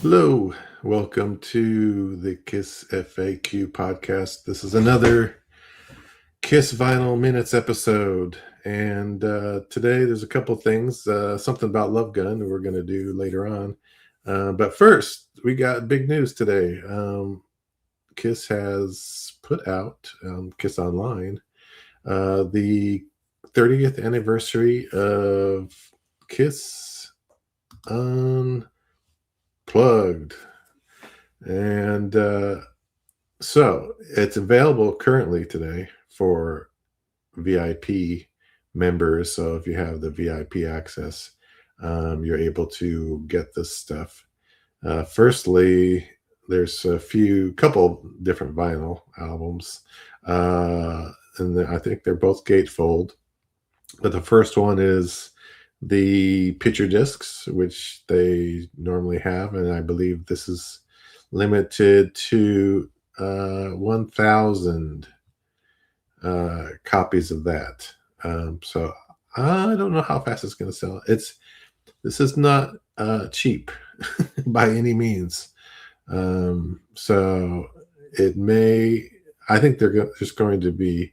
Hello, welcome to the Kiss FAQ podcast. This is another Kiss Vinyl Minutes episode. And today there's a couple things, something about Love Gun that we're going to do later on. But first, we got big news today. Kiss has put out, Kiss Online, the 30th anniversary of Kiss Unplugged. And so it's available currently today for VIP members. So if you have the VIP access, you're able to get this stuff. Firstly, there's couple different vinyl albums, and I think they're both gatefold. But the first one is the picture discs, which they normally have, and I believe this is limited to 1,000 copies of that. So I don't know how fast it's going to sell. This is not cheap by any means. So it may. I think there's going to be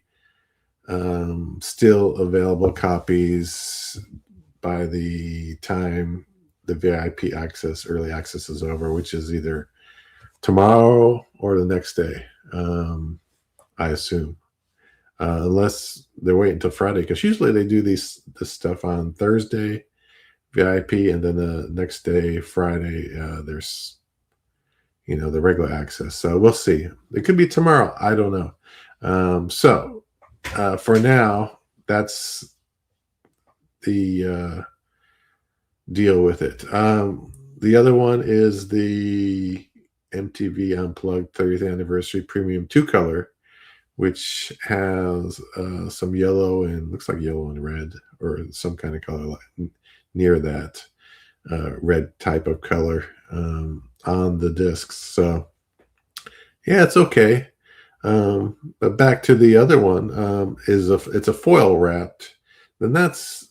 still available copies by the time the VIP access, early access is over, which is either tomorrow or the next day, I assume, unless they're waiting until Friday, because usually they do this stuff on Thursday, VIP, and then the next day, Friday, there's the regular access. So we'll see. It could be tomorrow. I don't know. So for now, that's the deal with it. The other one is the MTV Unplugged 30th Anniversary Premium 2-color, which has some yellow and looks like yellow and red, or some kind of color near that red type of color on the discs. So yeah, it's okay. But back to the other one, it's a foil wrapped. And that's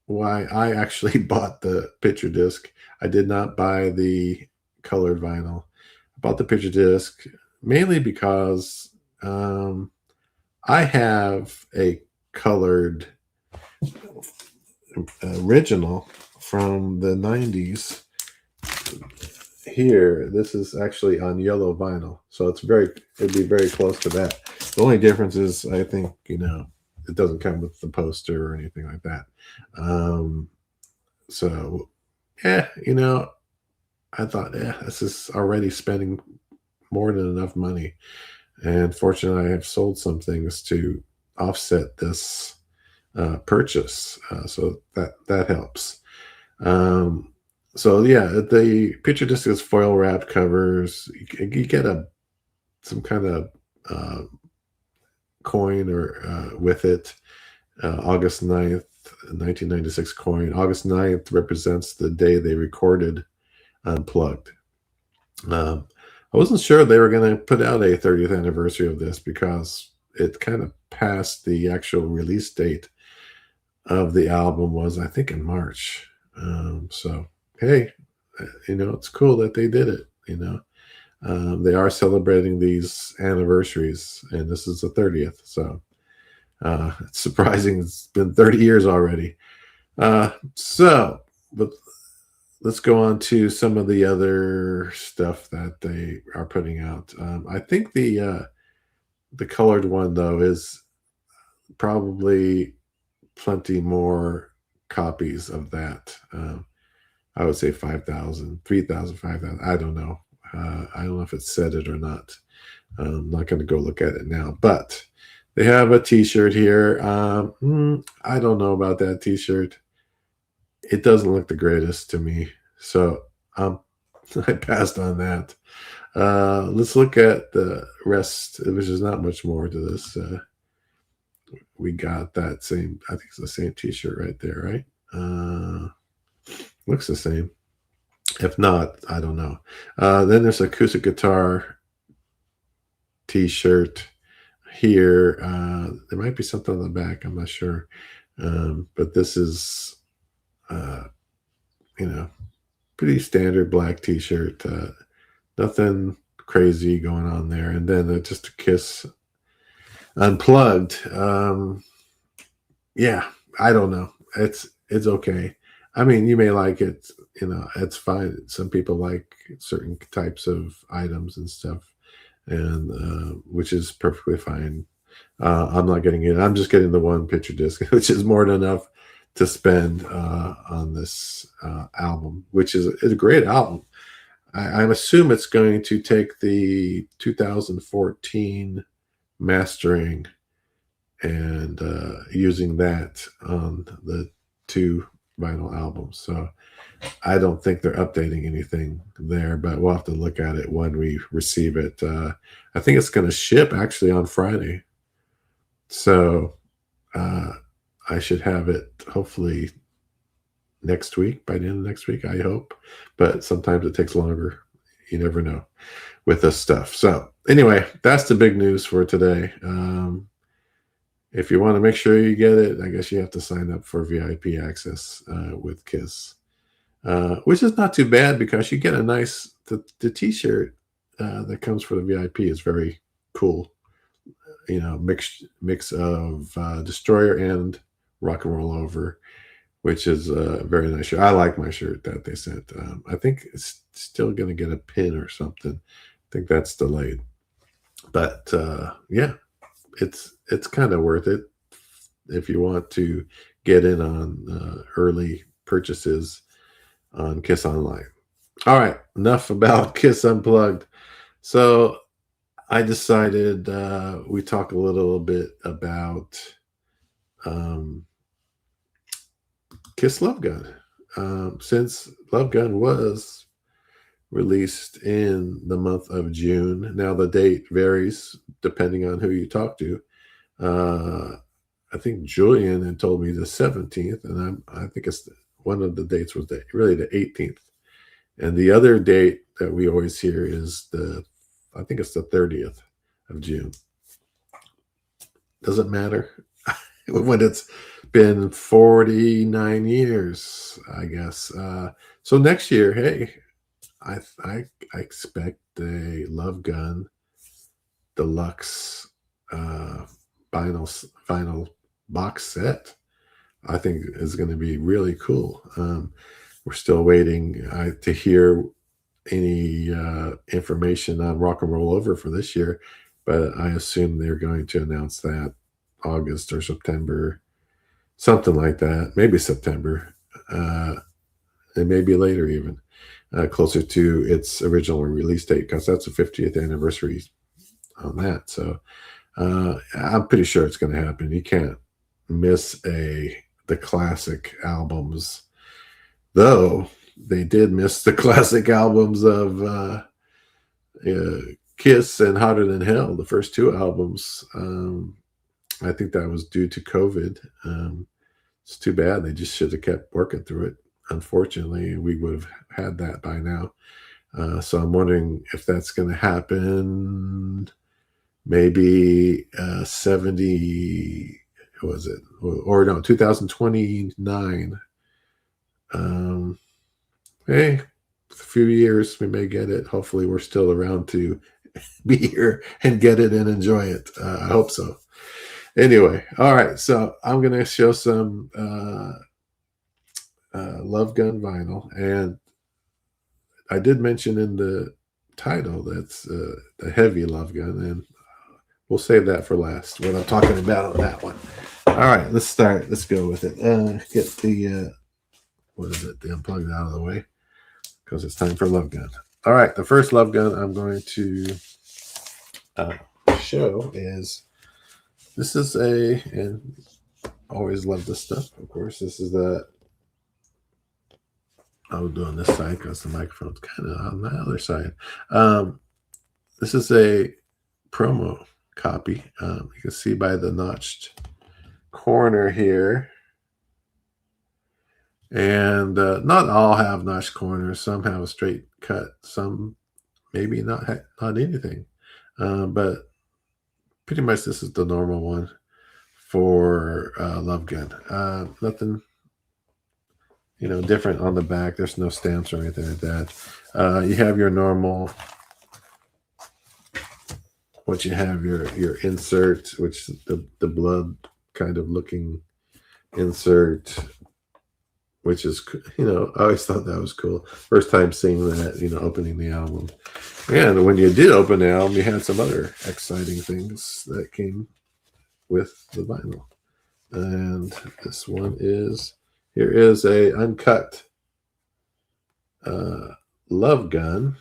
why I actually bought the picture disc. I did not buy the colored vinyl. I bought the picture disc mainly because I have a colored original from the 90s here. This is actually on yellow vinyl, so it'd be very close to that. The only difference is, I think, it doesn't come with the poster or anything like that. So yeah, I thought, this is already spending more than enough money. And fortunately, I have sold some things to offset this purchase, so that helps. So yeah, the picture disc is foil wrapped covers. You get some kind of coin or with it. August 9th, 1996 coin. August 9th represents the day they recorded Unplugged. I wasn't sure they were going to put out a 30th anniversary of this because it kind of passed the actual release date of the album was, I think, in March. So, hey, it's cool that they did it. They are celebrating these anniversaries, and this is the 30th. So it's surprising. It's been 30 years already. But let's go on to some of the other stuff that they are putting out. I think the colored one, though, is probably plenty more copies of that. I would say 5,000, 3,000, 5,000. I don't know. I don't know if it said it or not. I'm not going to go look at it now. But they have a T-shirt here. I don't know about that T-shirt. It doesn't look the greatest to me. So I passed on that. Let's look at the rest, which is not much more to this. We got that same, I think it's the same T-shirt right there, right? Looks the same. If not, I don't know. Then there's acoustic guitar T-shirt here. There might be something on the back. I'm not sure. But this is, pretty standard black t-shirt. Nothing crazy going on there. And then just a Kiss Unplugged. Yeah, I don't know. It's okay. I mean, you may like it. It's fine. Some people like certain types of items and stuff, and which is perfectly fine. I'm not getting it. I'm just getting the one picture disc, which is more than enough to spend on this album, which is a great album. I assume it's going to take the 2014 mastering and using that on the two vinyl albums. So I don't think they're updating anything there, but we'll have to look at it when we receive it. I think it's going to ship actually on Friday. So uh, I should have it hopefully next week, by the end of next week, I hope. But sometimes it takes longer. You never know with this stuff. So anyway, that's the big news for today. If you want to make sure you get it, I guess you have to sign up for VIP access with Kiss, which is not too bad because you get a nice the T-shirt that comes for the VIP is very cool. Mix of Destroyer and Rock and Roll Over, which is a very nice shirt. I like my shirt that they sent. I think it's still going to get a pin or something. I think that's delayed, but yeah, it's kind of worth it if you want to get in on early purchases on Kiss Online. All right, enough about Kiss Unplugged. So I decided we talk a little bit about um, Kiss Love Gun. Since Love Gun was released in the month of June, now the date varies depending on who you talk to. I think Julian had told me the 17th, and I think one of the dates was really the 18th. And the other date that we always hear is I think it's the 30th of June. Doesn't matter when it's been 49 years, I guess. So next year, hey, I expect a Love Gun deluxe vinyl box set. I think is going to be really cool. We're still waiting to hear any information on Rock and Roll Over for this year, but I assume they're going to announce that August or September, something like that. Maybe September. It may be later even, closer to its original release date because that's the 50th anniversary on that. So I'm pretty sure it's going to happen. You can't miss the classic albums, though they did miss the classic albums of Kiss and Hotter Than Hell, the first two albums. I think that was due to COVID. It's too bad. They just should have kept working through it. Unfortunately, we would have had that by now. So I'm wondering if that's going to happen. Maybe 70, was it? Or no, 2029. Hey, a few years we may get it. Hopefully, we're still around to be here and get it and enjoy it. I hope so. Anyway, all right. So I'm gonna show some Love Gun vinyl, and I did mention in the title that's the heavy Love Gun, and we'll save that for last. What I'm talking about on that one. All right, let's start. Let's go with it. Get the the Unplugged out of the way because it's time for Love Gun. All right, the first Love Gun I'm going to show is and always love this stuff. Of course, this is I'll do on this side because the microphone's kind of on the other side. This is a promo copy. You can see by the notched corner here. And not all have notched corners. Some have a straight cut. Some maybe not anything. But pretty much this is the normal one for Love Gun. Nothing different on the back. There's no stamps or anything like that. You have your normal. What you have your insert, which the blood kind of looking insert, which is I always thought that was cool. First time seeing that, opening the album. And when you did open the album, you had some other exciting things that came with the vinyl. And this one here is a uncut Love Gun,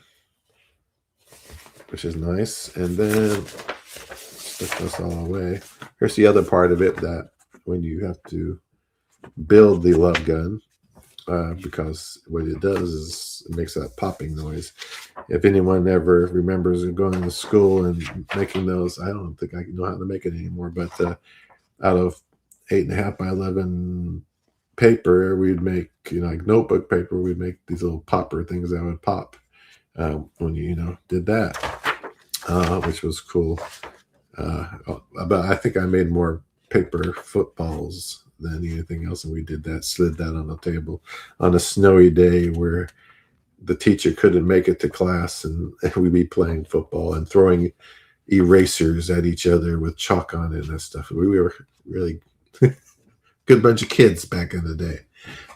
which is nice. And then stick this all away. Here's the other part of it, that when you have to build the Love Gun, because what it does is it makes that popping noise. If anyone ever remembers going to school and making those, I don't think I know how to make it anymore, but out of 8.5 by 11 paper, we'd make, like notebook paper, we'd make these little popper things that would pop when you did that, which was cool. But I think I made more paper footballs than anything else, and we did that, slid that on the table on a snowy day where the teacher couldn't make it to class, and we'd be playing football and throwing erasers at each other with chalk on it and stuff. We were really good bunch of kids back in the day,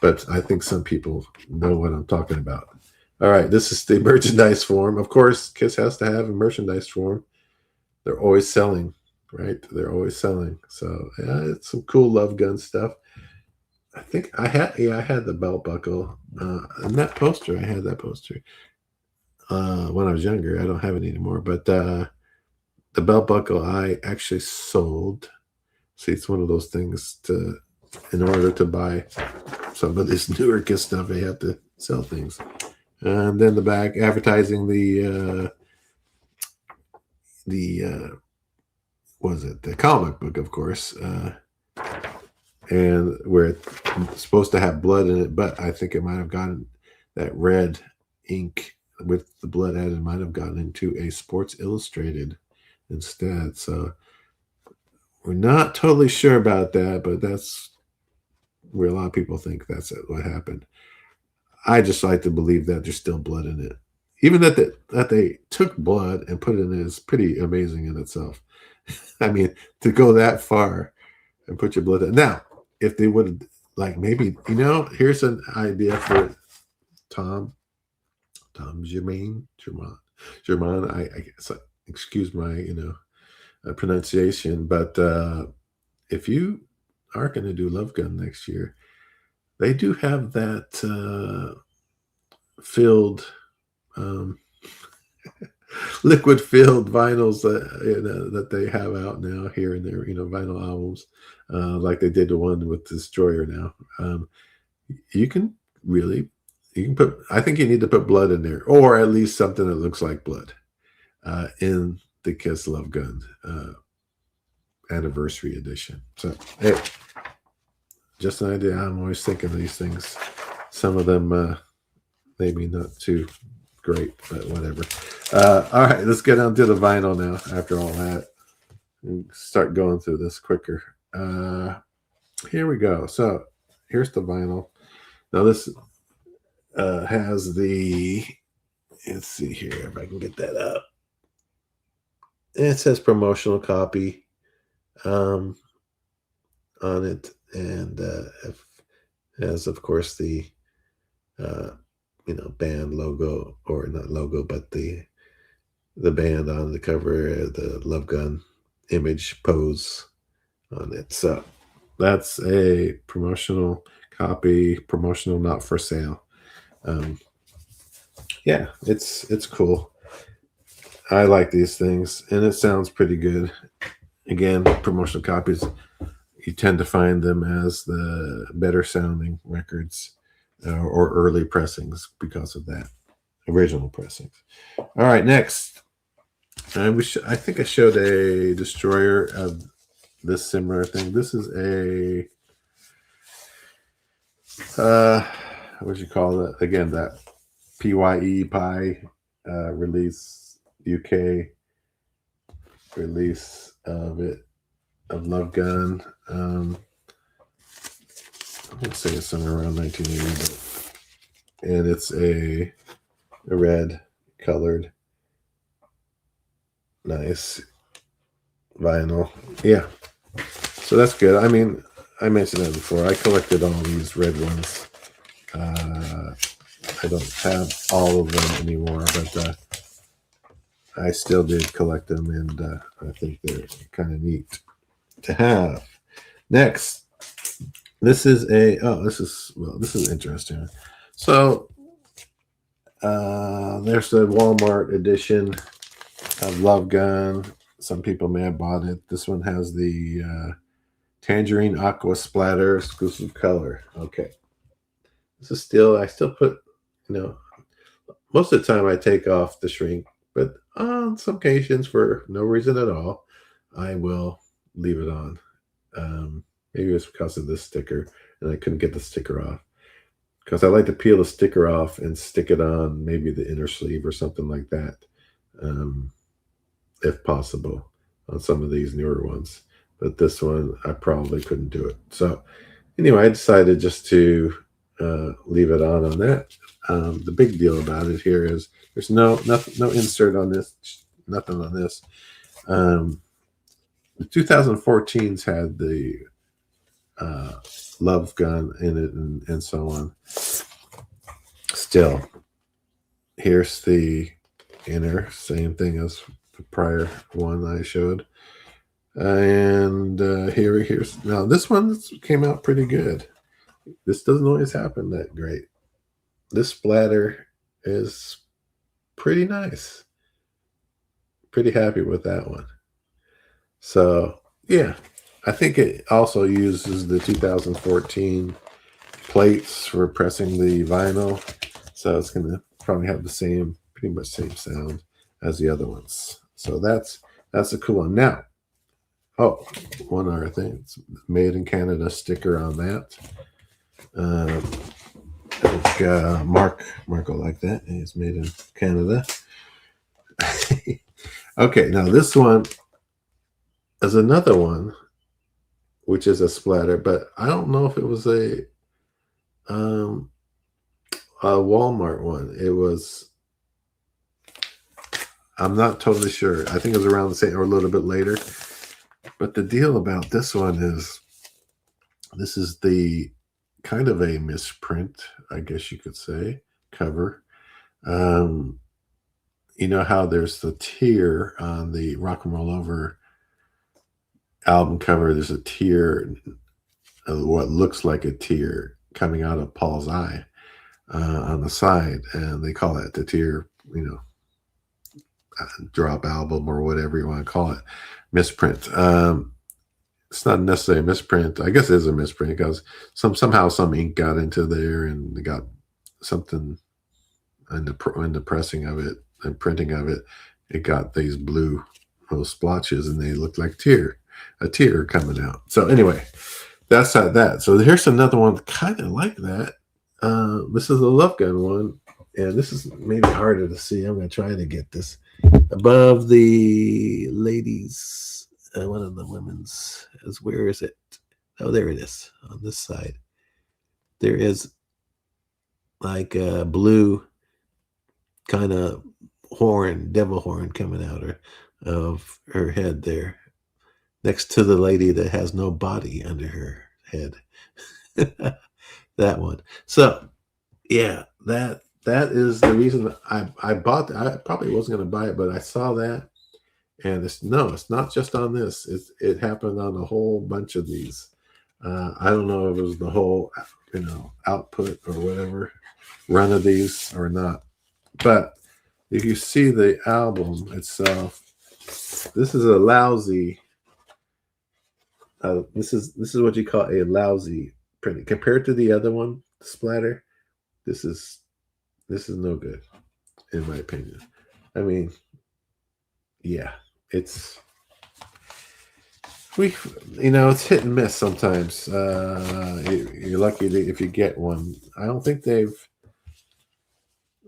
but I think some people know what I'm talking about. All right, this is the merchandise form. Of course, Kiss has to have a merchandise form. They're always selling, right? They're always selling. So yeah, it's some cool Love Gun stuff. I think I had the belt buckle. And that poster, I had that poster when I was younger. I don't have it anymore. But the belt buckle I actually sold. See, it's one of those things in order to buy some of this newer Kiss stuff, they have to sell things. And then the back advertising the the comic book, of course, and where it's supposed to have blood in it, but I think it might have gotten that red ink with the blood added, might have gotten into a Sports Illustrated instead. So we're not totally sure about that, but that's where a lot of people think that's what happened. I just like to believe that there's still blood in it. Even that they took blood and put it in it is pretty amazing in itself. I mean, to go that far and put your blood in. Now, if they would, like, maybe, here's an idea for Tom Germain. I guess, excuse my, pronunciation, but if you are going to do Love Gun next year, they do have that filled liquid filled vinyls that they have out now here in their vinyl albums, like they did the one with Destroyer now. You can put, I think you need to put blood in there, or at least something that looks like blood in the Kiss Love Gun anniversary edition. So hey, just an idea. I'm always thinking of these things. Some of them maybe not too great, but whatever. All right, let's get on to the vinyl now. After all that, and start going through this quicker. Here we go. So here's the vinyl. Now this has the. Let's see here if I can get that up. It says promotional copy on it, and has, of course, the band logo, or not logo, but the band on the cover, the Love Gun image pose on it. So that's a promotional copy, promotional, not for sale. Yeah, it's cool. I like these things, and it sounds pretty good. Again, promotional copies, you tend to find them as the better sounding records or early pressings because of that. Original pressings. All right, next. I think I showed a Destroyer of this similar thing. This is a what do you call it? Again, that Pye release, UK release of Love Gun. would say it's somewhere around 1980, and it's a red colored, nice vinyl. Yeah, so that's good. I mean, I mentioned that before. I collected all these red ones. I don't have all of them anymore, but I still did collect them, and I think they're kind of neat to have. Next, this is this is interesting. So there's the Walmart edition of Love Gun. Some people may have bought it. This one has the Tangerine Aqua Splatter exclusive color. Okay. This is I still put, most of the time I take off the shrink, but on some occasions, for no reason at all, I will leave it on. Maybe it's because of this sticker, and I couldn't get the sticker off. Because I like to peel the sticker off and stick it on maybe the inner sleeve or something like that, if possible, on some of these newer ones. But this one, I probably couldn't do it. So anyway, I decided just to leave it on that. The big deal about it here is there's no insert on this, nothing on this. The 2014s had the Love Gun in it and so on. Still, here's the inner, same thing as the prior one I showed. And here's now this one came out pretty good. This doesn't always happen that great. This splatter is pretty nice. Pretty happy with that one. So yeah, I think it also uses the 2014 plates for pressing the vinyl. So it's going to probably have the pretty much same sound as the other ones. So that's a cool one. Now, one other thing. It's made in Canada sticker on that. I think Mark will like that. It's made in Canada. Okay, now this one is another one, which is a splatter, but I don't know if it was a Walmart one. It was, I'm not totally sure. I think it was around the same or a little bit later. But the deal about this one is, this is the kind of a misprint, I guess you could say, cover. You know how there's the tear on the Rock and Roll Over album cover? There's a tear, what looks like a tear coming out of Paul's eye on the side, and they call that the tear, drop album or whatever you want to call it, misprint. It's not necessarily a misprint. I guess it is a misprint because somehow some ink got into there and they got something in the pressing of it and printing of it. It got these blue little splotches and they look like a tear coming out. So anyway, that's not that. So here's another one kind of like that. This is a Love Gun one, and this is maybe harder to see. I'm going to try to get this above the ladies. One of the women's where is it? Oh, there it is on this side. There is like a blue kind of devil horn coming out of her head there, next to the lady that has no body under her head. That one. So yeah, that is the reason I bought that. I probably wasn't going to buy it, but I saw that. And it's not just on this. It happened on a whole bunch of these. I don't know if it was the whole, output or whatever run of these or not. But if you see the album itself, this is a lousy. This is what you call a lousy print compared to the other one, Splatter. This is no good, in my opinion. I mean, yeah. It's hit and miss sometimes. You're lucky if you get one. I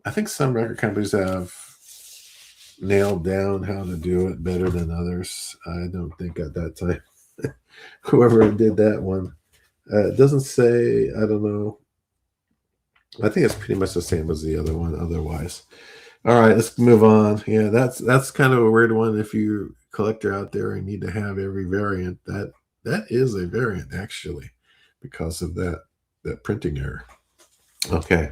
think some record companies have nailed down how to do it better than others. I don't think at that time whoever did that one It doesn't say. I don't know. I think it's pretty much the same as the other one. Otherwise, all right. Let's move on. Yeah, that's kind of a weird one. If you collector out there and need to have every variant, that is a variant actually, because of that printing error. Okay.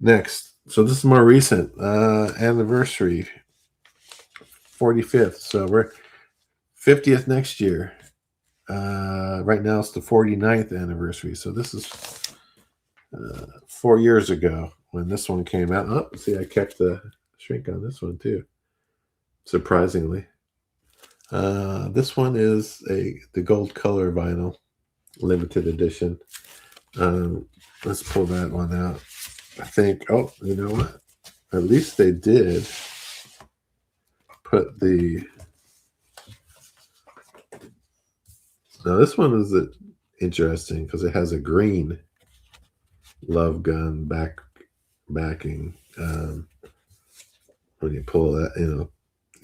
Next. So this is more recent. Anniversary, 45th. So we're 50th next year. Right now it's the 49th anniversary. So this is 4 years ago when this one came out. Oh, see, I kept the shrink on this one too. Surprisingly. This one is the gold color vinyl, limited edition. Let's pull that one out. I think, oh, you know what? At least they did put the. Now this one is interesting because it has a green love gun backing. When you pull that, you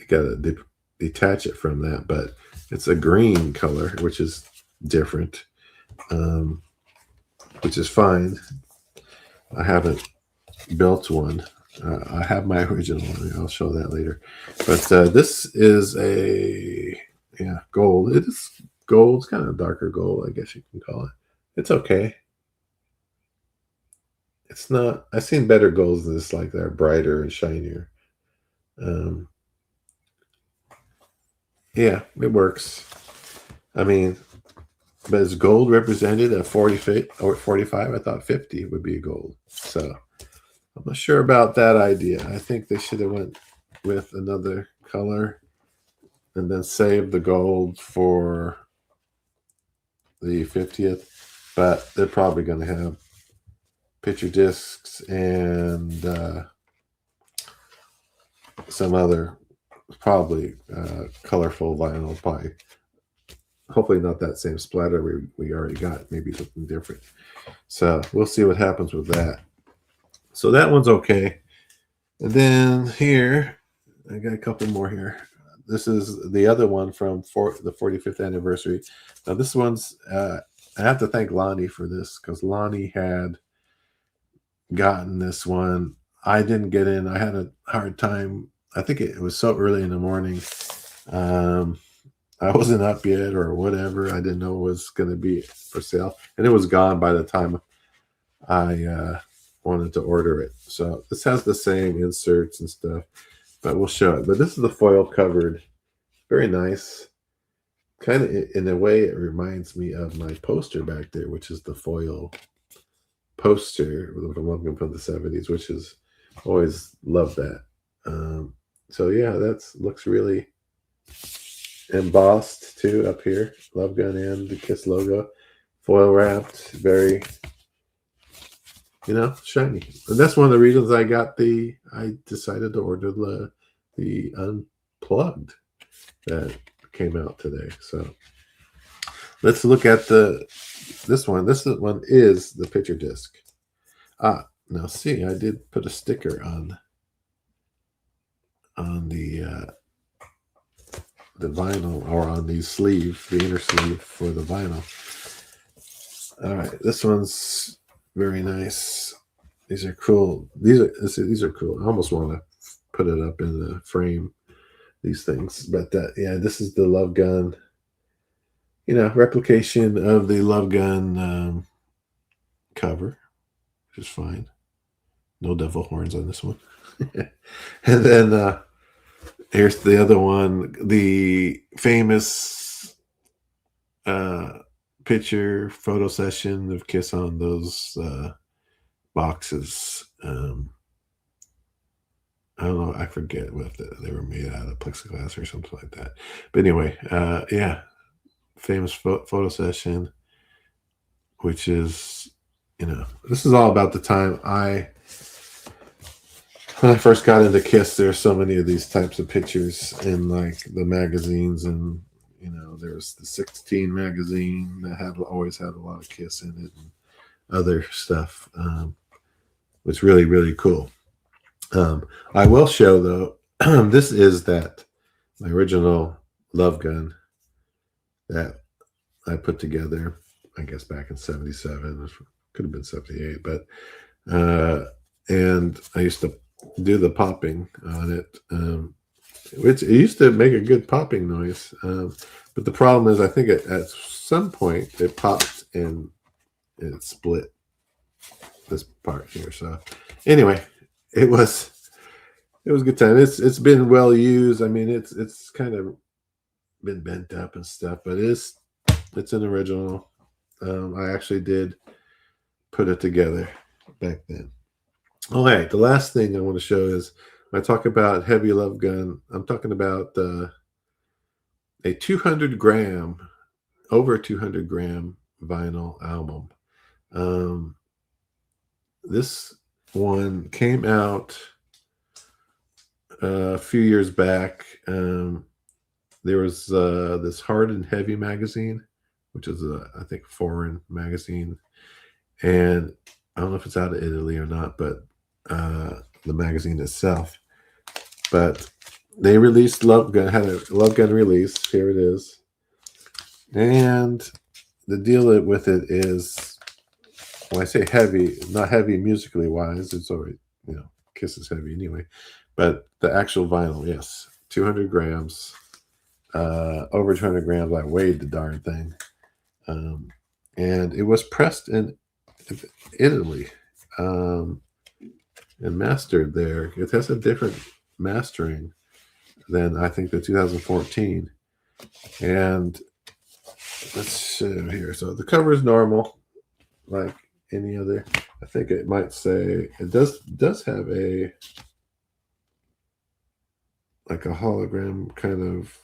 got to detach it from that, but it's a green color, which is different, which is fine. I haven't built one. I have my original one. I'll show that later. But this is gold. It is gold. It's kind of darker gold, I guess you can call it. It's okay. It's not. I've seen better golds than this, like they're brighter and shinier. Yeah, it works. I mean, but is gold represented at 40 feet or 45? I thought 50 would be gold. So I'm not sure about that idea. I think they should have went with another color and then saved the gold for the 50th. But they're probably going to have picture discs and some other probably colorful vinyl. Probably, hopefully not that same splatter we already got. Maybe something different. So we'll see what happens with that. So that one's okay. And then here, I got a couple more here. This is the other one from the 45th anniversary. Now this one's, I have to thank Lonnie for this because Lonnie had gotten this one. I didn't get in. I had a hard time. I think it was so early in the morning. I wasn't up yet or whatever. I didn't know it was going to be for sale. And it was gone by the time I wanted to order it. So this has the same inserts and stuff, but we'll show it. But this is the foil covered. Very nice. Kind of in a way, it reminds me of my poster back there, which is the foil poster from the 70s, which is always loved that. So yeah, looks really embossed too up here. Love gun and the Kiss logo, foil wrapped, very shiny. And that's one of the reasons I decided to order the Unplugged that came out today. So let's look at this one. This one is the picture disc. Now see, I did put a sticker on the vinyl, or on the sleeve, the inner sleeve for the vinyl. All right, this one's very nice. These are cool. These are cool. I almost want to put it up in the frame, these things. But this is the Love Gun, replication of the Love Gun cover, which is fine. No devil horns on this one. And then here's the other one, the famous picture photo session of Kiss on those boxes. I don't know. I forget what they were made out of, plexiglass or something like that. But anyway, famous photo session, which is, this is all about the time when I first got into Kiss. There's so many of these types of pictures in like the magazines, and there's the 16 magazine that always had a lot of Kiss in it, and other stuff. Was really, really cool. I will show though, this is my original Love Gun that I put together. I guess back in '77. Could have been '78, but and I used to do the popping on it. It used to make a good popping noise, but the problem is, I think at some point it popped and it split this part here. So anyway, it was a good time. It's been well used. I mean, it's kind of been bent up and stuff, but it's an original. I actually did put it together back then. All right, the last thing I want to show is when I talk about heavy love gun. I'm talking about a 200 gram, over 200 gram vinyl album. This one came out a few years back. There was this Hard and Heavy magazine, which is I think foreign magazine, and I don't know if it's out of Italy or not, but the magazine itself. But they released Love Gun, had a Love Gun release. Here it is, and the deal with it is, when I say heavy, not heavy musically wise, it's already, Kiss is heavy anyway, but the actual vinyl, yes, 200 grams, over 200 grams. I weighed the darn thing, and it was pressed in Italy, and mastered there. It has a different mastering than I think the 2014. And let's show here. So the cover is normal, like any other. I think it might say it does have a like a hologram kind of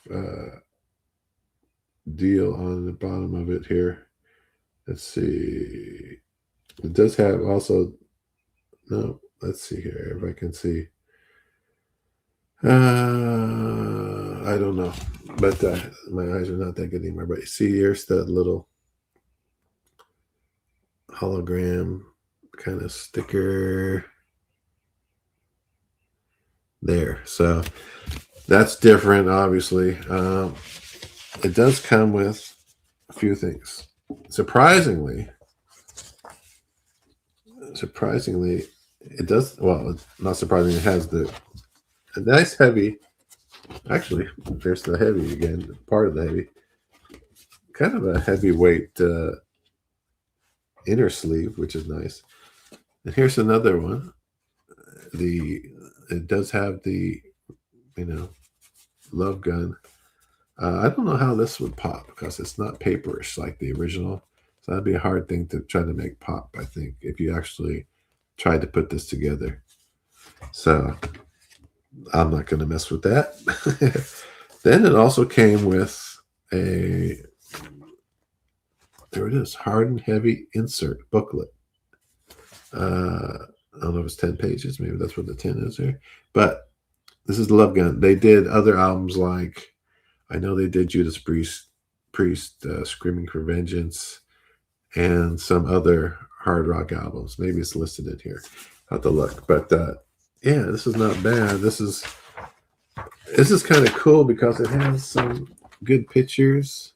deal on the bottom of it here. Let's see. It does have also, no, let's see here if I can see. I don't know, but my eyes are not that good anymore. But see, here's that little hologram kind of sticker there. So that's different, obviously. It does come with a few things. Surprisingly, it does. Well, not surprisingly, it has a nice heavy. Actually, there's the heavy again. Part of the heavy, kind of a heavyweight inner sleeve, which is nice. And here's another one. It does have the Love Gun. I don't know how this would pop because it's not paperish like the original. So that'd be a hard thing to try to make pop, I think, if you actually tried to put this together. So I'm not going to mess with that. Then it also came with there it is, Hard and Heavy insert booklet. I don't know if it's 10 pages. Maybe that's what the 10 is there. But this is the Love Gun. They did other albums like, I know they did Judas Priest, Screaming for Vengeance, and some other hard rock albums. Maybe it's listed in here. I'll have to look. But yeah, this is not bad. This is kind of cool because it has some good pictures.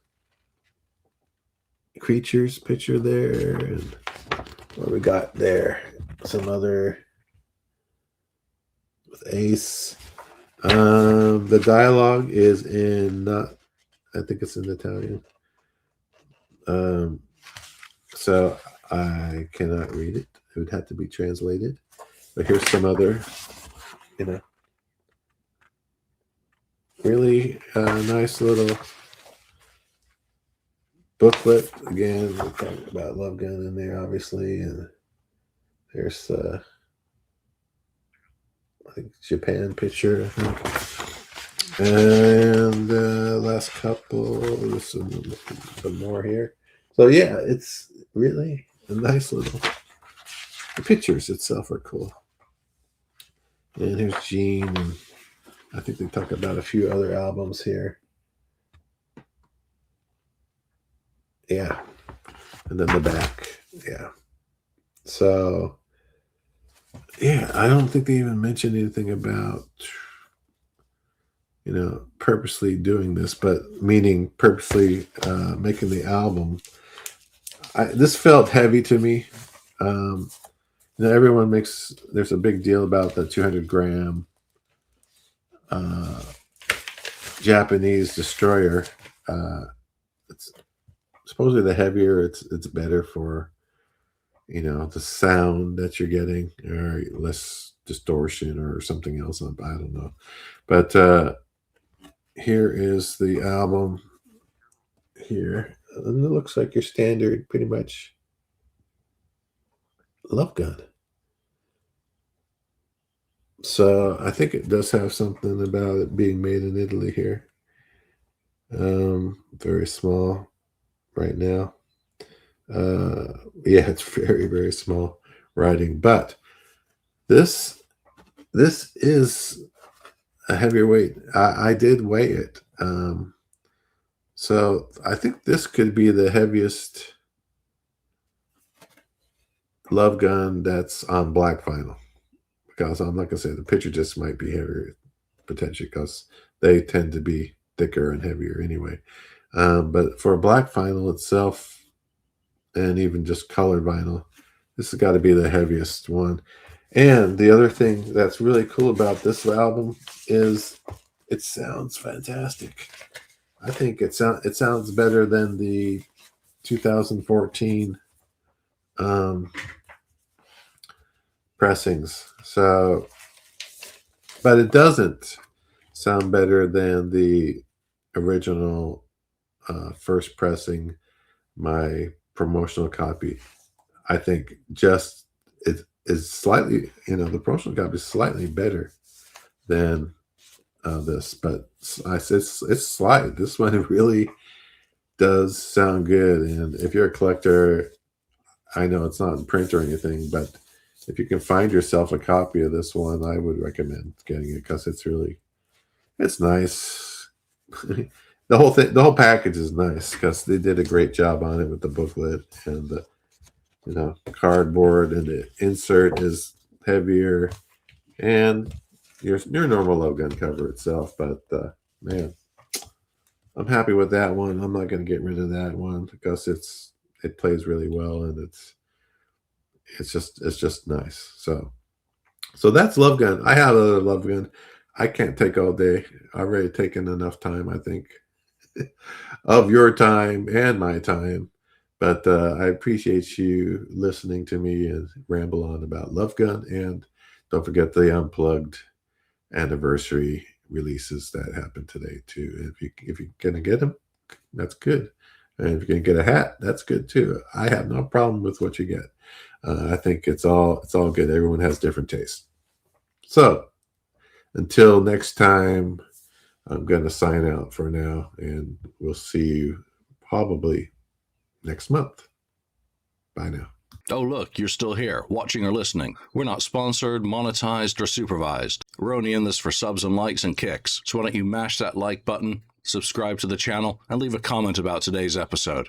Creatures picture there, and what we got there. Some other with Ace. The dialogue is in I think it's in Italian. So I cannot read it. It would have to be translated. But here's some other, really nice little booklet. Again, we're talking about Love Gun in there, obviously, and there's I think Japan picture, I think. And last couple, there's some more here. So yeah, it's really a nice little. The pictures itself are cool. And here's Gene, and I think they talk about a few other albums here. Yeah, and then the back, yeah. So yeah, I don't think they even mentioned anything about purposely doing this, but meaning purposely making the album. This felt heavy to me. Um, everyone makes there's a big deal about the 200-gram uh, Japanese destroyer. It's supposedly the heavier, it's better for the sound that you're getting, or less distortion or something else. I don't know, but here is the album here, and it looks like your standard, pretty much, Love Gun. So I think it does have something about it being made in Italy here. Very small right now. Yeah, it's very, very small writing, but this this is a heavier weight. I did weigh it. So I think this could be the heaviest Love Gun that's on black vinyl. Because I'm not gonna say the picture disc might be heavier potentially, because they tend to be thicker and heavier anyway. But for black vinyl itself, and even just colored vinyl, this has got to be the heaviest one. And the other thing that's really cool about this album is it sounds fantastic. I think it sounds better than the 2014 um, pressings. So, but it doesn't sound better than the original first pressing, my promotional copy. I think just it is slightly, the promotional copy is slightly better than this, but it's slight. This one really does sound good, and if you're a collector, I know it's not in print or anything, but if you can find yourself a copy of this one, I would recommend getting it, because it's nice. The whole package is nice, because they did a great job on it with the booklet and the cardboard, and the insert is heavier, and your normal Love Gun cover itself. But man, I'm happy with that one. I'm not going to get rid of that one, because it plays really well, and it's just nice. So that's Love Gun. I have a Love Gun. I can't take all day. I've already taken enough time, I think, of your time and my time. But I appreciate you listening to me and ramble on about Love Gun. And don't forget the Unplugged anniversary releases that happened today too. If you're gonna get them, that's good. And if you're gonna get a hat, that's good too. I have no problem with what you get. I think it's all good. Everyone has different tastes. So until next time, I'm gonna sign out for now, and we'll see you probably next month. Bye now. Oh, look, you're still here, watching or listening. We're not sponsored, monetized, or supervised. We're only in this for subs and likes and kicks. So why don't you mash that like button, subscribe to the channel, and leave a comment about today's episode.